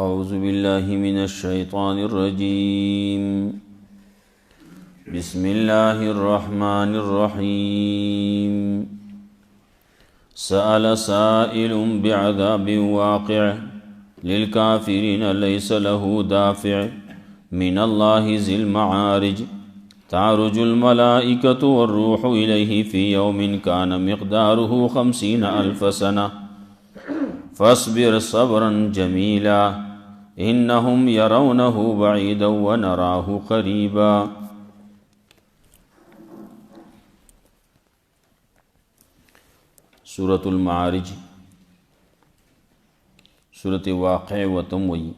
أعوذ بالله من الشيطان الرجيم. بسم الله الرحمن الرحيم. سأل سائل بعذاب واقع للكافرين ليس له دافع من الله ذي المعارج. تعرج الملائكة والروح إليه في يوم كان مقداره 50,000 سنة فاصبر صبرا جميلا إنهم يرونه بعيدا ونراه قريبا. سورة المعارج سورة واقع وتموي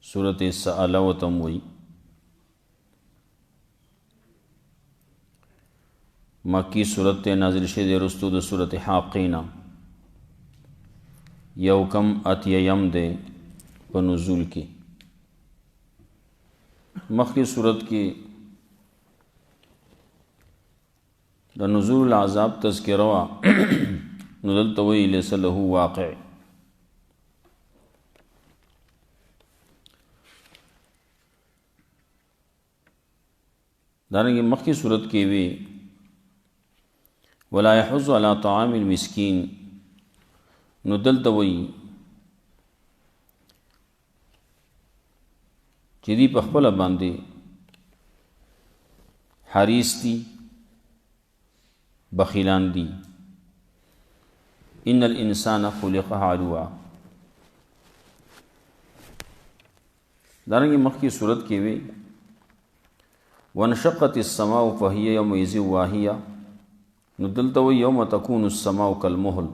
سورة سأل وتموي. مکی سورت نازل شد رستو د سورت حاقینا یو کم اتیم دے په نزول کی. مخی سورت کی د نزول العذاب تذکرہ نزلت وی لیس له واقع. دارنگی مخی سورت کی وی ولا يحض على طعام المسكين نو دلته وایي چې دی په خپله باندې حریص دي، بخیلان دي. ان الانسان خلق هلوعا. دارنګې مخکې صورت کې وی وانشقت السماء فهي يومئذ واهیه نو دلته وی یوم تکون السماء کالمهل.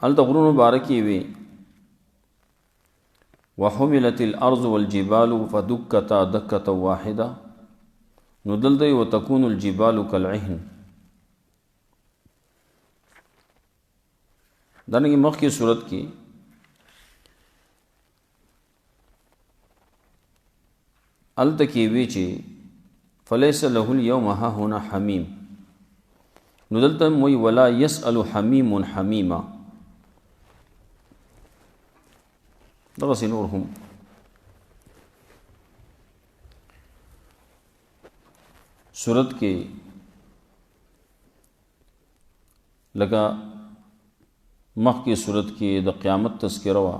هلته غرونو باره کې وی وحملت الارض والجبال فدکتا دکة واحده نو دلته وی وتکون الجبال کالعهن. دانګې مخکې صورت کې هلته کې وی چې فلیس له اليوم ها هنا حمیم نو دلته موی ولا يسأل حمیم حمیما. دغسې نور هم صورت کې لکه مخکې صورت کې د قیامت تذکره وه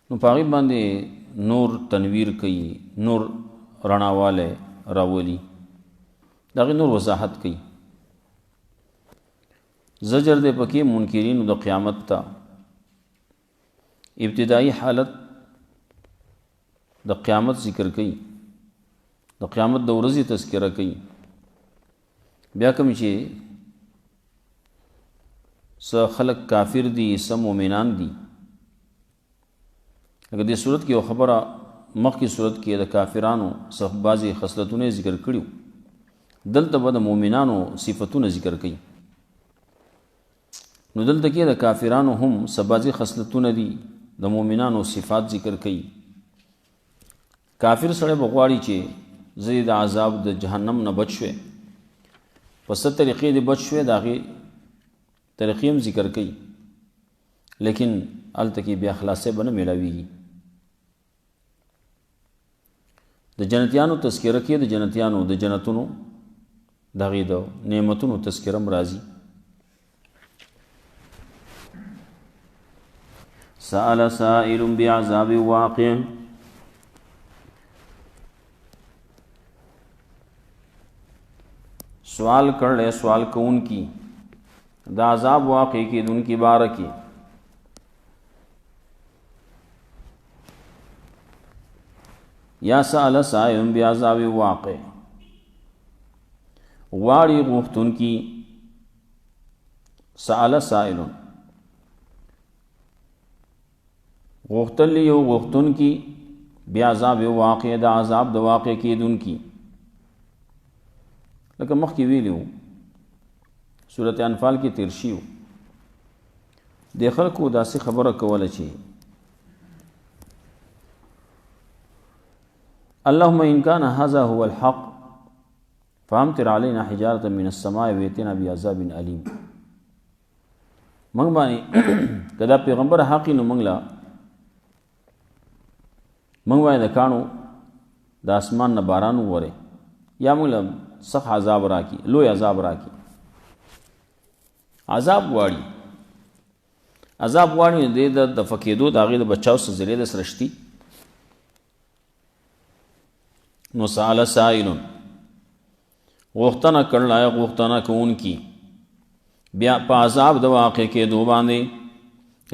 نو په هغې باندې نور تنویر کوي، نور رڼاوالی راولي، د هغې نور وضاحت کوي. زجر دی پکې منکرینو د قیامت ته. ابتدائی حالت د قیامت ذکر کوي، د قیامت د ورځې تذکره کوي. بیا کوم چې څه خلق کافر دي څه مؤمنان دي. لکه دې صورت کې یو خبره مخکې صورت کې د کافرانو څخه بعضې خصلتونه ذکر کړي، دلته به د مؤمنانو صفتونه ذکر کوي. نو دلته کې د کافرانو هم څه بعضې خصلتونه دي، د مؤمنانو صفات ذکر کوي. کافر سړی به غواړي چې زه د عذاب د جهنم نه بچ شوی، په څه طریقې دې بچ شوی د هغې طریقې هم ذکر کوي، لیکن هلته کې بیا خلاصې به نه میلاویږي. د جنتیانو تذکره کې د جنتیانو د جنتونو د هغې د نعمتونو تذکره هم راځي. سأل سائل بعذاب واقع. سوال کړی سوال کون کی د عذاب واقع کی دن کی باره کی. یا سأل سائل بعذاب واقع غواړي غوښتون کی. سأل سائل غوښتل یو غوښتون کی بعذاب واقع د عذاب د واقع کیدون کی. لکه مخکې ویلي وو سورت انفال کې تیر شي وو د خلکو داسې خبره کوله چې اللهم ان كان هذا هو الحق فامطر علينا حجارة من السماء وائتنا بعذاب أليم. منګ باندې کدا پیغمبر حقی نو منګ لا منګ باندې د کانو د اسمان نه باران وره یا منګ لا سخت عذاب راکی لوی عذاب راکی عذاب واړي د فقیدو د هغې د بچاو څه ذریعه د سرشتي نو سأل سائل غوښتنه کړله غوښتنه کوونکي بیا په عذاب د واقع کېدو باندې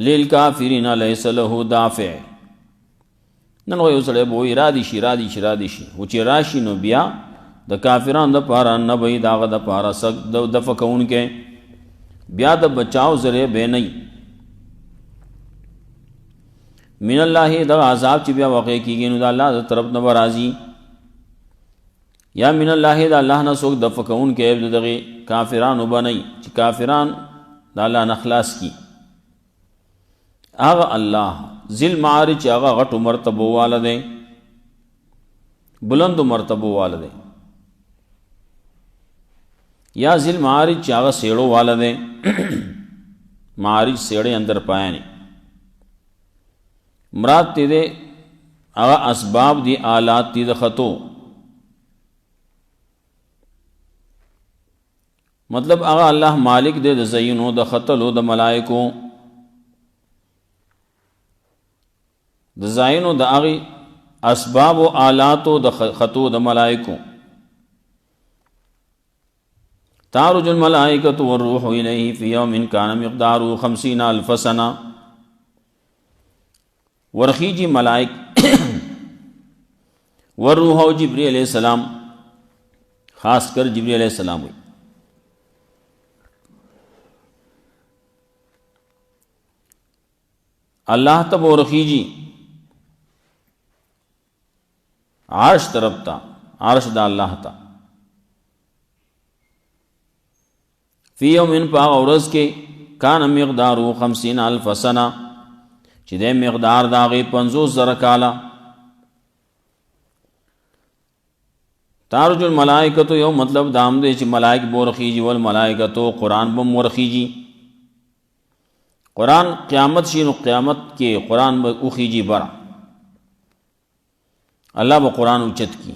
للکافرین لیس له دافع نن یو سړی به وایي رادي شي خو چې راشي نو بیا د کافرانو دپاره نه به وي د هغه دپاره دفع کوونکی بیا د بچاو ذریعه به نه من الله دغه عذاب چې بیا واقع کېږي نو د الله د طرف نه به راځي یا من الله د الله نه څوک دفع کوونکی د دغې کافرانو به نه چې کافران د الله نه خلاص کي هغه الله ذل معارج چې هغه غټو مرتبو والا دی بلندو مرتبو والا دی یا ذل معارج چې هغه سیړو والا دی معارج سیړې اندر پایانی مراد تی دے هغه اسباب دی آلات تی د خطو مطلب هغه الله مالک دے د زینو د خطلو د ملائکو د زینو د هغې اسباب و آلاتو د خطو د ملائکو تعرج الملائکة والروح الیه فی یوم کان مقداره 50,000 سنه ورخیجی ملائک والروح و جبریل علیہ السلام خاص کر جبریل علیہ السلام ہوئی اللہ تب ورخیجی عرش طرف تا عرش دا اللہ تا فی یومن پا غورز کے کان مقدارو 50,000 سنه چې د مقدار د هغې 50,000 کاله تعرج الملائکتو یو مطلب دام دی چې ملائک به ورخیږي والملائکتو قرآن به هم ورخیږي قرآن قیامت شي نو قیامت کې قرآن به وخیږي بره الله به قرآن اوچت کی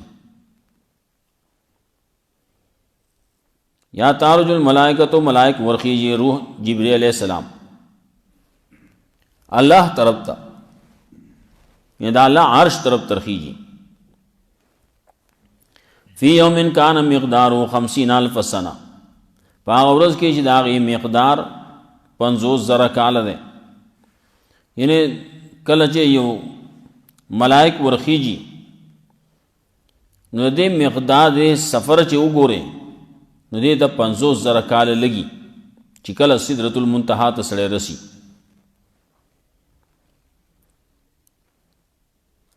یا تعرج الملائکتو ملائک ورخیږي روح جبریل علیہ السلام اللہ طرف تا یعنی دا اللہ عرش طرف ترخیجی فی یومن کان مقدارو 50,000 سنه پا غورز کی چې دا غي مقدار 50,000 کال ده یعنی کله چې یو ملائک ورخیجی نو دې مقدار دې سفر چې وګوره نو دې د 50,000 کال لګي چې کله سدرۃ المنتہا ته سړی رسی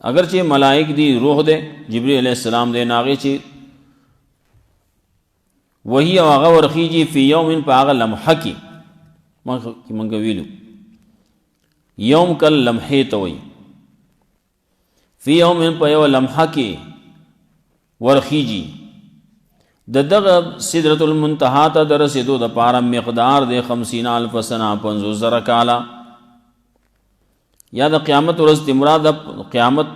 اگرچہ ملائک دی روح دے جبریل علیہ السلام دے ناغے چی وہی آغا ورخیجی فی یومن پا آغا لمحہ کی منگا ویلو یوم کل لمحے توئی فی یومن پا یو لمحہ کی ورخیجی دغ سدرۃ المنتہا تا درسدو دا پارا مقدار دے 50,000 سنه 50,000 کالا یا د قیامت ورځ دی مراد قیامت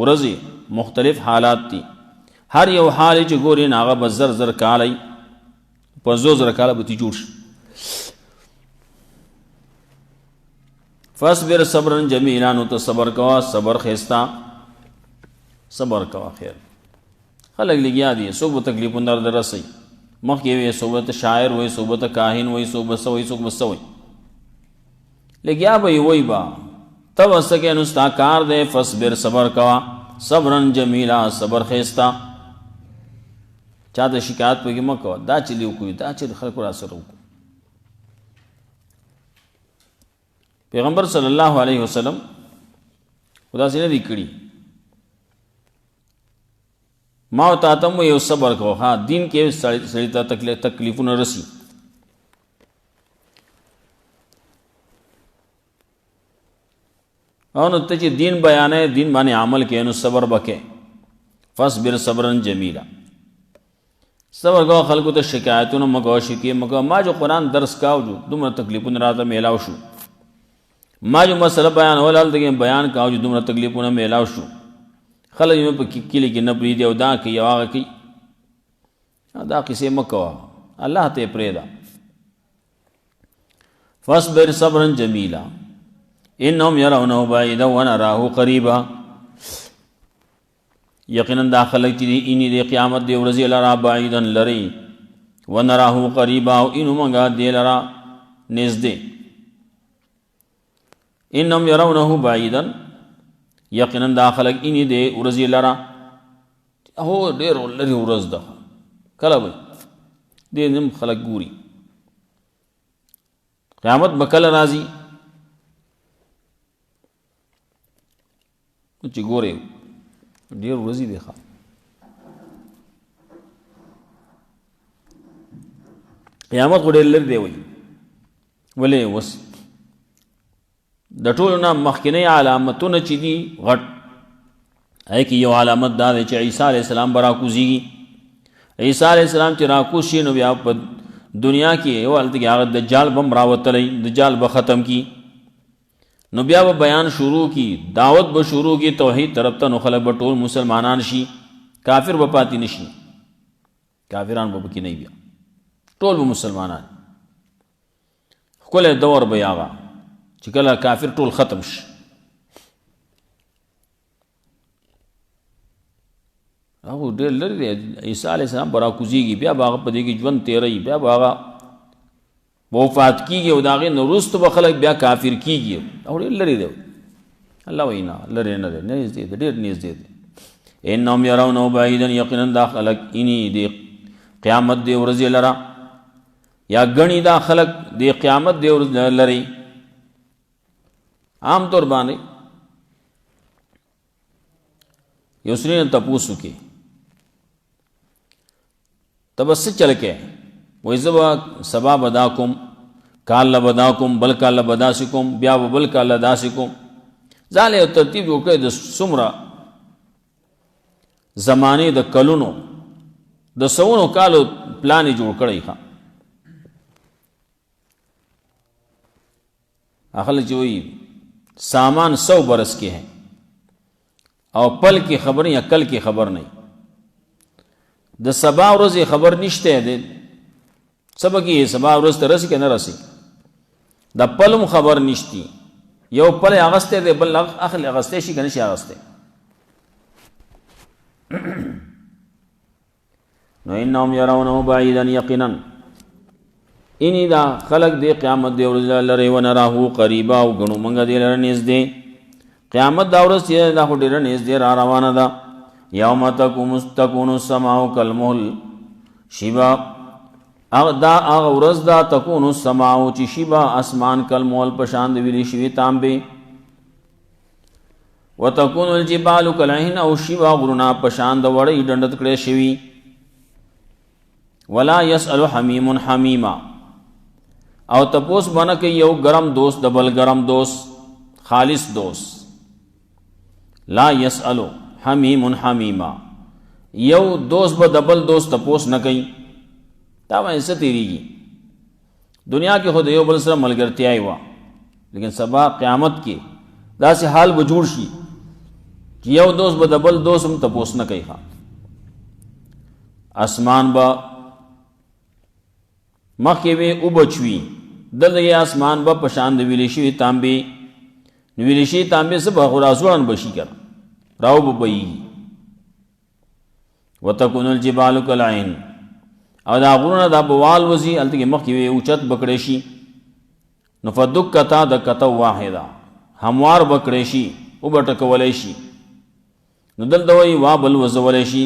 ورځ مختلف حالات دي هر یو حال چې ګوري ناغه به زر کالی 50,000 کاله به تی جوړ شي فاصبر صبرا جمیلا نو ته صبر کوا صبر خيستا صبر کوا خیر خلق لګیا دي صوب تکلیف اندر درسي مخ کې وي صوبت شاعر وي صوبت کاهن وي صوبت سوي صوبت سوي لګیا به وي با تب اسکے نستاکار دے فصبر صبر کوا صبرن جمیلا صبر خیستا چاہتا شکایت پہ کہ مکوا دا چلیو کوئی دا چلی خلق را سر روکو پیغمبر صلی اللہ علیہ وسلم خدا سے ندی کڑی ماو تاتم یو صبر کوا ہاں دین کے سڑیتا تکلیفون رسی او نو ته چې دین بیانې دین باندې عمل کې نو صبر وکې فصبر صبرا جمیلا صبر کو خلکو ته شکایتونه مکو شکی مکو ما جو قرآن درس کاو جو دومره تکلیفونه راته میلاو شو ما جو مسله بیان ولال دغه بیان کاو جو دومره تکلیفونه میلاو شو خلک یې په کلی کې نه پریدي او دا کوي او هغه کوي دا کیسې مکو الله ته پرېدا فاصبر صبرا جمیلا انهم يرونه بعيدا ونراه قريبا یقینا دا خلک چې اني د قیامت دی ورځې لرا بعيدا لري ونراه قريبا او انو منګه دی لرا نږدې انهم يرونه بعيدا یقینا دا خلک اني دی ورځې لرا هو ډېر لري ورځ ده کله وي دې نم خلک ګوري قیامت بکل راځي چې ګوره ډېر ورځې دی ښه قیامت خو ډېر لرې دی وایي ولې اوس د ټولو نه مخکینی علامتونه چې دي غټ هغې کې یو علامت دا دی چې عیسی علیه السلام به راکوزېږي عیسی علیه السلام چې راکوز شي نو بیا په دنیا کې یو هلته کې هغه دجال به هم راوتلی دجال به ختم کی نو بیا به بیان شروع کی دعوت به شروع کی توحید طرف ته نو خلک به ټول مسلمانان شي کافر به پاتې نشي کافران به پکې نه بیا ټول به مسلمانان ښکلی دور به هغه چې کله کافر ټول ختم شي هغه ډېر لرې دی عیسی علیه السلام به راکوزېږي بیا به هغه په دې کې ژوند تېروي بیا به هغه وفات کیږي او د هغې نه وروسته به خلک بیا کافر کیږي او ډېر لرې دی الله وایي نه لرې نه دی نږدې دی ډېر نږدې دی انهم یرونه بعیدا یقینا دا خلک اني د قیامت د ورځې لره یا ګڼي دا خلک د قیامت د ورځې لرې عام طور باندې یو سړي نه تپوس وکړي ته به څه چل کې وایي زه به سبا به دا کوم کاله به دا کوم بل کاله به داسې کوم بیا به بل کاله داسې کوم ځان یو ترتیب جوړ کړی د څومره زمانې د کلونو د سوونو کالو پلان یې جوړ کړی ښه خلک چې وایي سامان 100 برس کے ہیں او پل کی خبر یا کل کی خبر نہیں د سبا ورځې خبر نشته دی سبا کی سبا ورځ ته رسی که نه رسی د پلم خبر نشتی یو پل اغسته دی بل اخل اغسته شي که نشي اغسته نو انهم يرونه بعيدا یقینا اني دا خلق دی قیامت دی ورځ لري و نراه قریبا او غنو منګه دی لره نږدې قیامت دا ورځ چې دا خو ډېره نږدې را روانه ده یوم تکون السماء کالمهل شیبا دا هغه ورځ ده تکون السماء چې شیبا اسمان کالمهل په شان د ویلې شوي تانبې وتکون الجبال کالعهن او شیبا غرونه په شان د وړۍ ډنډت کړی شوي ولا يسأل حمیم حمیما او تپوس بنه کوي یو ګرم دوست د بل ګرم دوست خالص دوست لا يسألو حمیم حمیما یو دوست به د بل دوست تپوس نه کوي دا باندې څه تېرېږي دنیا کې خو د یو بل سره ملګرتیا وه لیکن سبا قیامت کې داسې حال به جوړ شي چې یو دوست به د بل دوست هم تپوس نه کوي اسمان به مخکې به اوبچوي دلته یې اسمان به په شان د ویلې شوي تانبې نو ویلې شوي تانبې څه به خو راځوړن به شي که راو به بهیږي وتکون الجبال کالعهن او دا غرونه دا به والوځي هلته کې مخکې وې اوچت به کړی شي نو فدکتا دکته واحده هموار به کړی شي اوبه ټکولی شي نو دلته وایي وا بل وځولی شي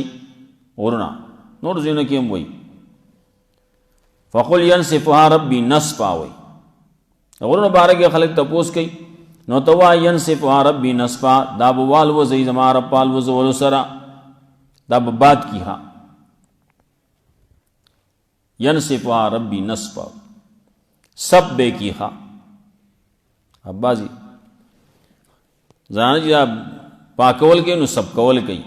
غرونه نور ځایونو کې هم وایي فقل ینصفها ربی نصفا وایي غرونه باره کې خلک تپوس کوي نو ته وایي ینصفها ربی نصفا دا به والوځئ زما رب په الوځولو سره دا به باد کی ها ینصفها ربی نصفا سب بے کی ها ابازی زانه چې پاکول کوي نو سب کول کوي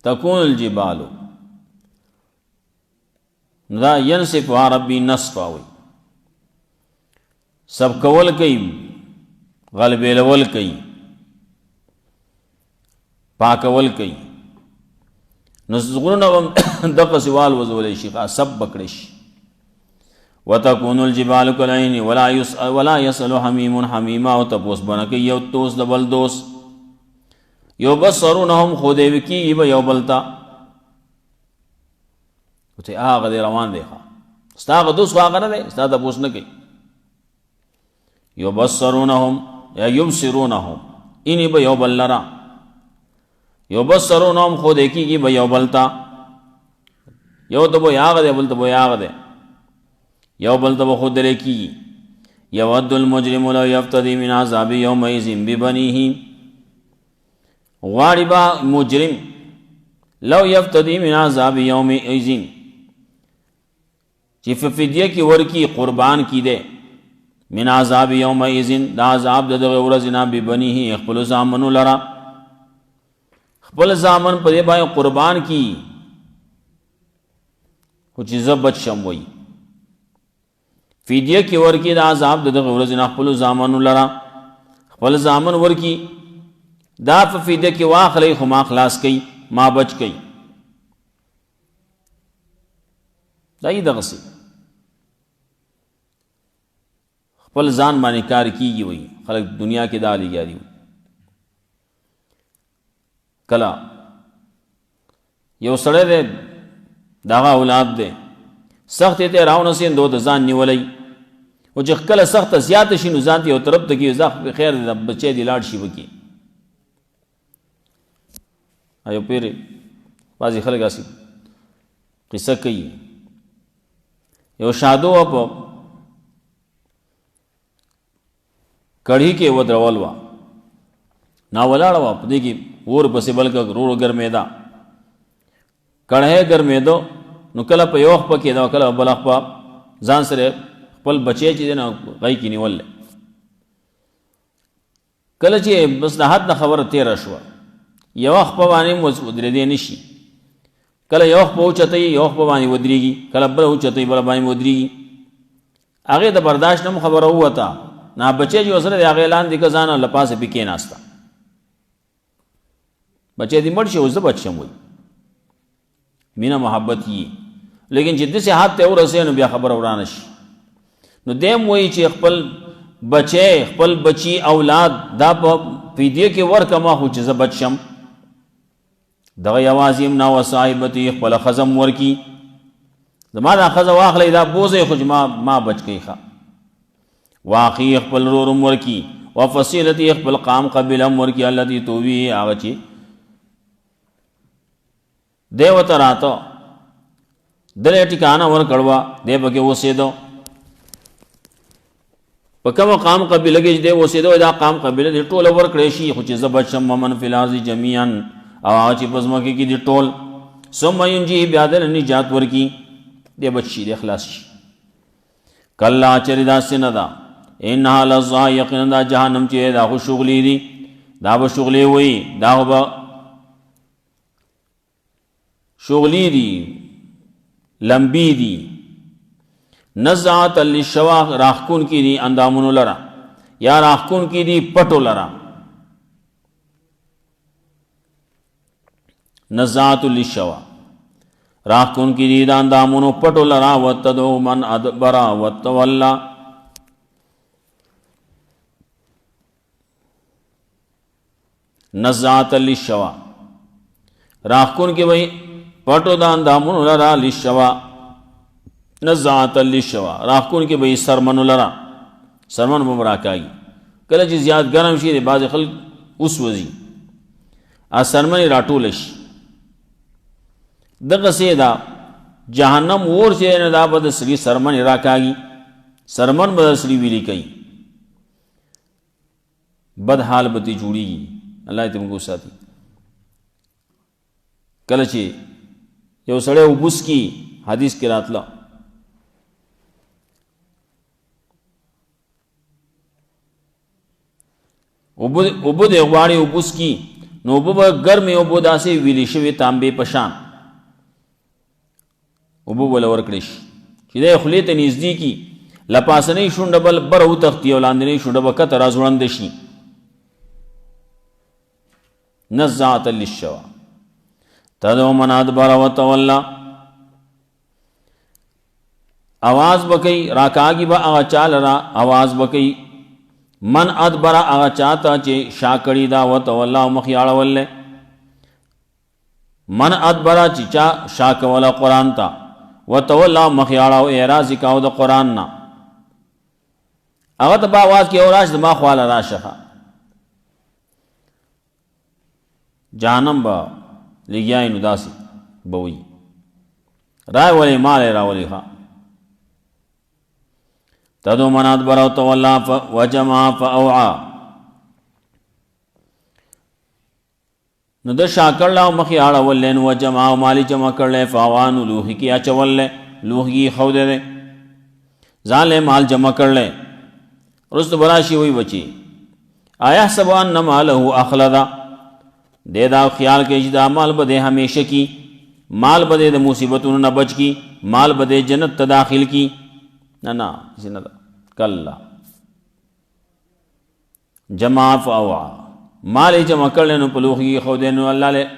تکون الجبالو دا ینصفها ربی نصفا وی سب کول کئی غلبیلول کئی پاکول کئی نزغرون دقا سوال وزولی شیخا سب بکڑش وَتَكُونُ الْجِبَالُ كَالْعِهْنِ وَلَا يَسْأَلُ حَمِيمٌ حَمِيمًا او تپوس بنکی یو توس دبل دوس یو بصرونهم خودیوکی ایبا یو بلتا وچے آغا دے روان دیکھا ستا آغا دوس خواقا نا دے ستا تپوس نکی یو بصرونهم یا یبصرونهم اینی با یو بل لرا یو بصرونهم خودیوکی ایبا یو بلتا یو تبو یاغا دے بل تبو یاغا دے یو بل تب خود درے کی یود المجرم لو یفتدی من عذاب یومئذ ببنیہ غاڑی با مجرم لو یفتدی من عذاب یومئذ چی فدیہ کی ورکی قربان کی دے من عذاب یومئذ دا عذاب دغه ورځنا ببنیہ اخپل زامنو لرا خپل زامن پر بای قربان کی کچھ زبت شموئی فدیه کی ورکی دا عذاب دغه ورځنا خپل زامنو لرا خپل زامن ورکی دا فدیه کی واخلی خو ما خلاص کئ ما بچ کئ دای دغه سی خپل ځان باندې کار کیږي وي خلک دنیا کې دا لګیاري کلا یو سړی دی دغه اولاد دی سخت ته راونه سین دو ځان نیولای او چې کله سخت زیات شي نو ځان یو طرف ته کې زخ خیر د بچی دی لاړ شي وکي ایو پیر بازي خلک اسی قصه کوي یو شادو اپ کڑھی کې ودرول وا نا ولاړ وا په دې کې اور پسې بلک رور ګرمېدا کڑھه ګرمېدو نو کله په یوخ پکې دا کله بل خپل ځان سره خپل بچی چې نه غي کې نیول کله چې بس د حد خبره تیر شو یوخ په باندې ودرې دي نشي کله یوخ په چته یوخ په باندې ودرېږي کله بل چته بل باندې ودرېږي هغه د برداشت نه خبره وته نا بچی جو سره هغه اعلان دي کزانه لپاسه پکې ناستا بچی دې مړ شي او زه بچم وي مینا محبت یي لیکن چې دسه حد ته ورسې نو بیا خبر ورانه شي نو دیم وایي چې خپل بچی خپل بچی اولاد دا په فدیه کې ورکما خو چې زه بچم دغه یوازیم نا وصایبتی خپل خزم ورکی زما دا خزه واخلې دا بوزه خو ما بچ کیخه واقعی خپل رورم ورکی وفصیلتی خپل قام قبلم ورکی الذی تووی هغه چې دیو تراته دلې ټکانه ور کړوا دی بګه وسیدو په کوم قام قبیله کې دی وسیدو دا قام قبیله دی ټوله ور کړی شي خو چې زبشم من فی الارض جميعا او چې پزماکه کې دی ټول ثم ينجي بیا د نجات ورکی دی بچی دی اخلاص شي کلا چردا سندا انها لظا یقینا دا جهنم چې دا خو شغلی دی دا به شغلی وي دا به شغلی دی لمبی دی نزعات للشواق راخکون کی دی اندامونو لرا یا راخکون کی دی پٹو لرا نزعات للشواق راخکون کی دی اندامونو پٹو لرا وتدعو من ادبرا وتولا نزعات للشواق راخکون کی وہی پٹو دا اندامونو لرا للشوا نزعات للشوا راخکون کی بھئی سرمنو لرا سرمن مبراکائی کله چې زیاد گرم شي بعض خلک اوس وزي ا سرمن راټولش دغه سیدا جهنم اور چې نه دا بد سری سرمن راکاږي سرمن بد سری ویلی کوي بد حال بتی جوړیږي الله دې موږ ساتي کله چې یو سړی وبوس کی حدیث کې راتلا وبو د غواړي وبوس کی نو وبو ګرمه وبو داسې ویلی شوی تانبې پشان اوبه ول ورکړي شي چې د خولې ته نږدې کی لپاسنۍ شونډه بل بر وتښتي او لاندنۍ شونډه به کته راځوړندې شي. نزاعة للشوى تدعو من ادبر وتولى آواز بکی راکاگی با اغا چال را آواز بکی من ادبر اغا چاہتا چے شاکڑی دا وتولى مخیاڑ واللے من ادبر چی چا شاکولا قرآن تا وتولى مخیاڑا و اعراضی کاو دا قرآن نا اغا تا با آواز کی اوراش دا ما خوالا راشخا جہنم با لگیائی نداسی بوئی رائے ولی مالے را ولی خواہ تدو من ادبر وتولى وجمع فاوعى نو د شاکر لا مخی اړه ولین وجمع مالی جمع کړل فاوان لوح کی اچول لوح کی خو دے ځان له مال جمع کړل رست براشی وی بچی آیا سب ان ماله اخلدا دے دا خیال کې چې دا مال بده همیشه کی مال بده د مصیبتونو نه بچ کی مال بده جنت ته داخل کی نا زنده کلا جمع فاوعى مال جمع کړل نو په لوخي خو دې نو الله له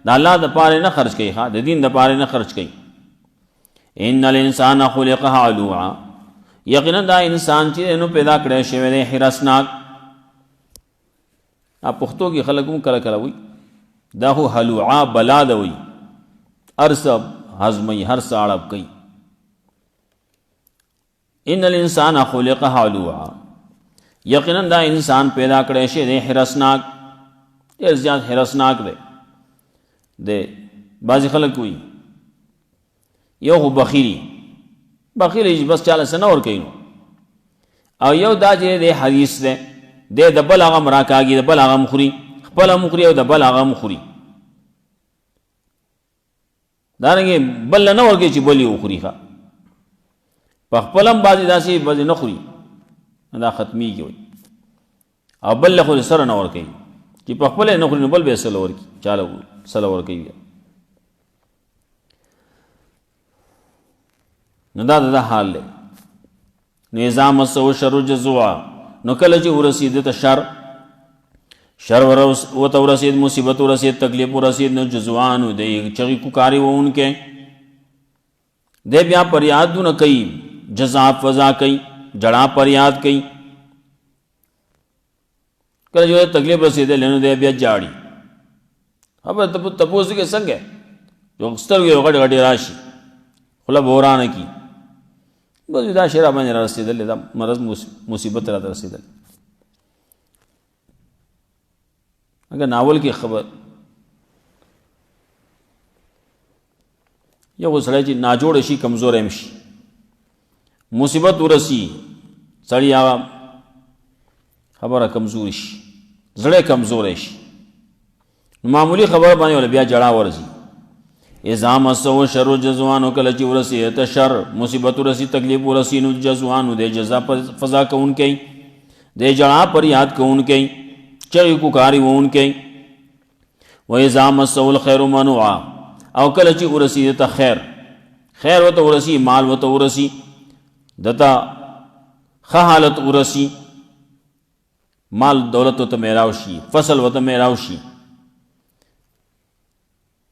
د الله د پاره نه خرج کوي ها د دین د پاره نه خرج کوي. ان الانسان خلق هلوعا یقینا دا انسان چې نو پیدا کړی شوی دی حرسناک. ا پښتو کې خلکو کله کله وي دا هو هلوعا بلا د وي ارسب هضمي هر ساړب کوي. ان الانسان خلق هلوعا یقینا دا انسان پیدا کړی شی دی حرسناک ډېر زیات حرسناک دی بعضې خلک وي یو خو بخیلي بس چاله څه نه ورکوي نو او یو دا چې دی حریص دی دی د بل هغه م راکاږي د بل هغه م خوري خپله م خوري او د بل هغه م خوري دارنګې بل له نه ورکوي چې بل یې وخوري ښه په خپل هم بعضې داسې بعضې نه خوري دا ختمیږي وي او بل له خو سره نه ورکوي چې په خپله نه خوري نو بل به یې سله ورکي چاله سله ورکوي نو دا حال دی. نو اذا مسه الشر جزوعا نو کله چې ورسېد ته شر ورته ورسېد مصیبت ورسېد تکلیف ورسېد نو جزوعا نو دی چغې کوکارې وونکې دی بیا پریادونه کوي جزا فضا کوي جڑا پریاد کئی کله جو تکلیف رسیدل نو دی بیا جاړي خبر تپوس کې څنګه یو سترګې غټ غټ راشي خلا بورانه کی بس دا شراب باندې رسیدل دا مرض مصیبت را رسیدل. اگر ناول کی خبر یو سړی چې ناجوړ شي کمزور هم شي مصیبت ورسی سړی هغه خبره کمزور شي زړه کمزور شي معمولی خبر باندې ول بیا جړه ورځي. اذا مسو شر جزوان کله چې ورسی ته شر مصیبت ورسی تکلیف ورسی نو جزوان د جزا فضا کون کوي د جړه پر یاد کون کوي چغې کوکاری وون کوي. و اذا مسو الخير منوعا او کله چې ورسی ته خیر وته ورسی مال وته ورسی دتا خحالت ورسی مال دولت وته میراوشي فصل وته میراوشي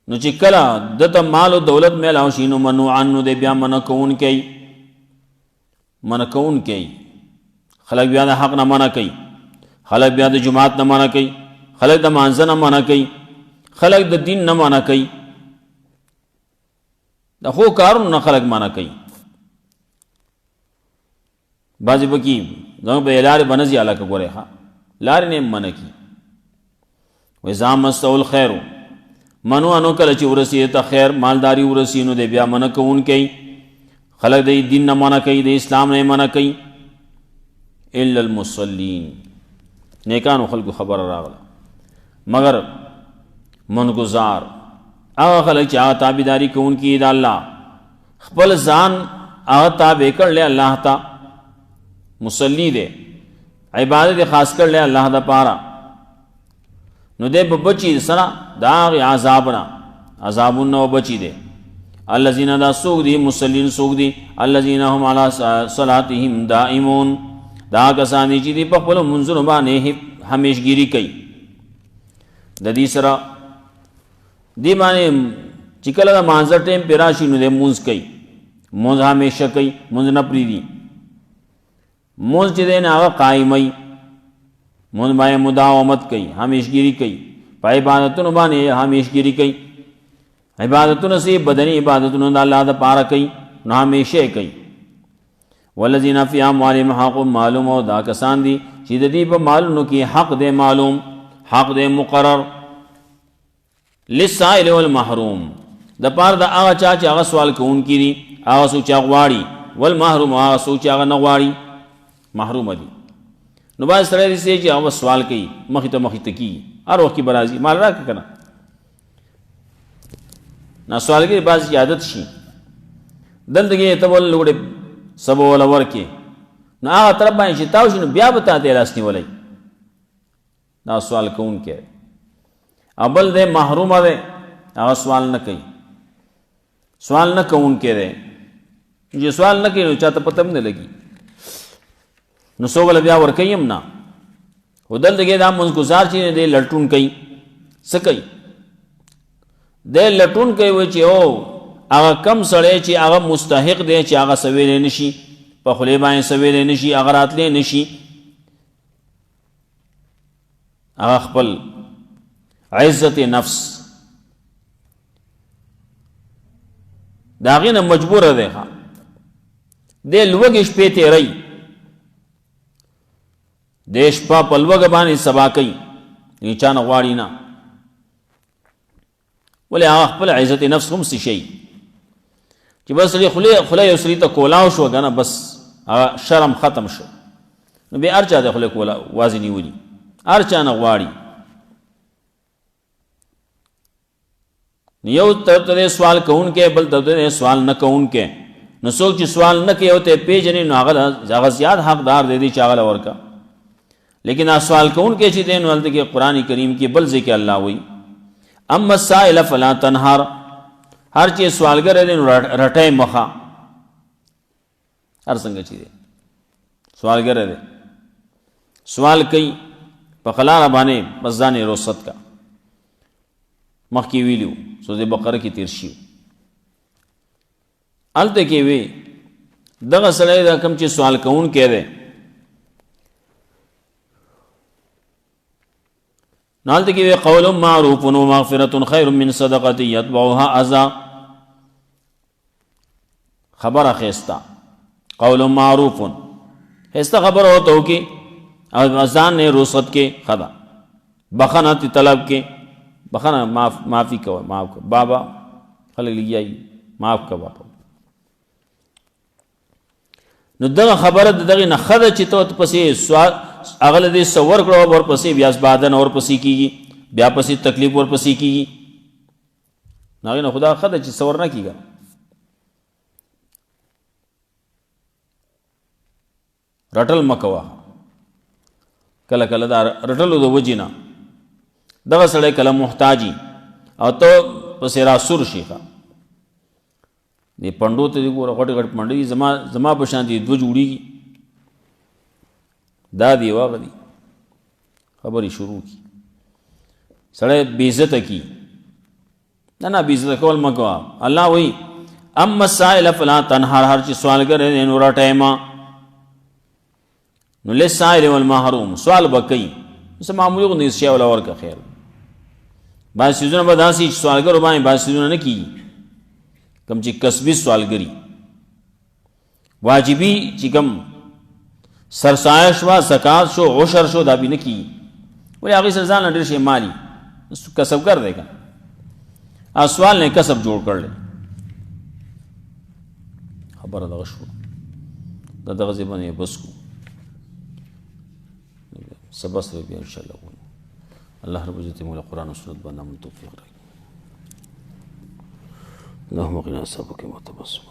نو چې کله دتا مال او دولت میراوشي نو منوعن نو د بیا من کون کوي خلک بیا د حق نه منع کوي خلک بیا د جماعت نه منع کوي خلک د مانځه نه منع کوي خلک د دین نه منع کوي د خو کارونو نه خلک منع کوي. بعضی بکی زمون په لارې بنځي علاقه ګورې ها لارې نه منع کی. و اذا مسه الخير منو انو کله چې ورسی ته خیر مالداری ورسی نو د بیا منع کوون کوي خلک د دین نه منع کوي د اسلام نه منع کوي. الا المصلين نیکانو خلکو خبر راغله مگر منگزار هغه خلک چې هغه تابعداري کوونکي د الله خپل ځان هغه تابع کړل الله ته مصلی دے عبادت خاص کر لے اللہ دا پارا نو دے بچی سنا دا عذابنا عذابنا و بچی دے الذین دا سوک دی مسلین سوک دی الذین هم علی صلاتهم دائمون دا کسان دی چې دی په خپل منځونو باندې همیشګيري کوي. د دې سره دی باندې چې کله د مانځه ټیم پې راشي نو دی مونځ کوي، مونځ همیشه کوي، مونځ نه پرېږدي. مونځ چې دی نه هغه قایموي، مونځ باندې مداومت کوي، همیشګيري کوي، په عبادتونو باندې همیشګيري کوي. عبادتونو سے بدنی عبادتونو د الله د پاره کوي نو همیشه کوي. والذین فی اموالهم حق معلوم، او دا کسان دي چې د دې په مالونو کې حق دی معلوم، حق دی مقرر. للسائل والمحروم، د پاره د هغه چا چې هغه سوال کوونکي دي، هغه څوک چې غواړي، والمحروم هغه څوک چې هغه نه غواړي، محروم دي. نو باید سره دې چې هغه سوال کوي مخې ته کېږي، هر وخت کې به راځي مال راکړه که نه. نا سوالګر بعض عادت شي دلته کې ته ول لوړې سبا ولا ورکې نو هغه طرف باندې چې تاو شي نو بیا به تا ته لاس نیولی. دا سوال کوونکی ابل دی محرومه دی، هغه سوال نه کوي، سوال نه کوونکی دی. چې سوال نه کوي نو چاته پته هم نه لګي نو سو ولا بیا ورکوي هم نه. خو دلته کې دا منځګزار چې دی لټون کوي، څه کوي؟ دی لټون کوي وایي چې او هغه کم سړی چې هغه مستحق دی چې هغه سویلی نشي، په خولې باندې سویلی نشي، هغه راتلی نشي، هغه خپل عزت نفس د هغې نه مجبوره دی. دی لوږې شپې تېروي، دی شپه په لوږه باندې سبا کوي، چا نه غواړي نه. ولې هغه خپل عزت نفس هم څه شي چې بس خوله یو سړي ته کولاو شو که نه، بس هغه شرم ختم شو نو بیا هر چا د خولې کولا واضح نیولي، هر چا نه غواړي. یو طرف ته سوال کوونکی، بل طرف ته سوال نه کوونکی. نو څوک چې سوال نه کوي او ته پیژنې نو هغه زیات حقدار دی چې هغه له ورکه. لیکن سوال کوونکی چې دی نو هلته کې قرآن کریم کې بل ځای کې الله وایي اما السائل فلا تنهر، هر چې سوالګر دی نو رټی مخه. هر څنګه چې دی سوالګر دی سوال کوي په خلاره باندې بس ځان یې رخصت کا. مخکې ویلو سورۃ بقره کې تیر شي هلته کې وی دغه سړی دا کوم چې سوال کوونکی دی نالته کې وی قول معروف و مغفرة خیر من صدقة یتبعها اذى. خبره خیستا قول معروف خیستا خبر ہوتا ہو کہ ازان نے رخصت کے خدا بخنا طلب کے بخنا معافی کا معاف کا بابا خلق لگیا معاف کا بابا نو دغه خبره دغه نه خده چې ته پسې سوال اغله دې سور کړو ور پسې بیا بعدن اور پسې کیږي، بیا پسې تکلیف ور پسې کیږي. نه خدا خده چې سور نه کیږي. رټل مکوا کله کله دا رټلو د وجینا دغه سړی کله محتاجی او ته پسې را سور شيخه دی پندو ته دی ګوره غټ غټ پندې زما په شان دي دو جوړیږي دا دی واغ دی خبرې شروع کی سړی بې عزته کی نه بې عزته کول مه کوه. الله وایي اما السائل فلا تنهر، هر چې سوالګر دی نو رټی مه. نو للسائل والمحروم سوال به کوي څه معمولي غوندې شی ولا ورکه خیر. بعض څیزونه به داسې چې سوالګرو باندې بعض څیزونه نه کېږي کم چې کسبي سوالګري واجبي چې کم سرسایه شوه زکات شو عشر شو دا به نه کېږي. ولې هغې سره ځان له ډېر شی مالي کسبګر دی که سوال نه کسب جوړ کړلی. خبره دغه شو دا دغه ځای باندې بس کو سبا سره بیا انشاءالله الله رب العزت مولا قرآن و سنت باندې من توفیق راکړي. اللهم قنا عذابك وتبسم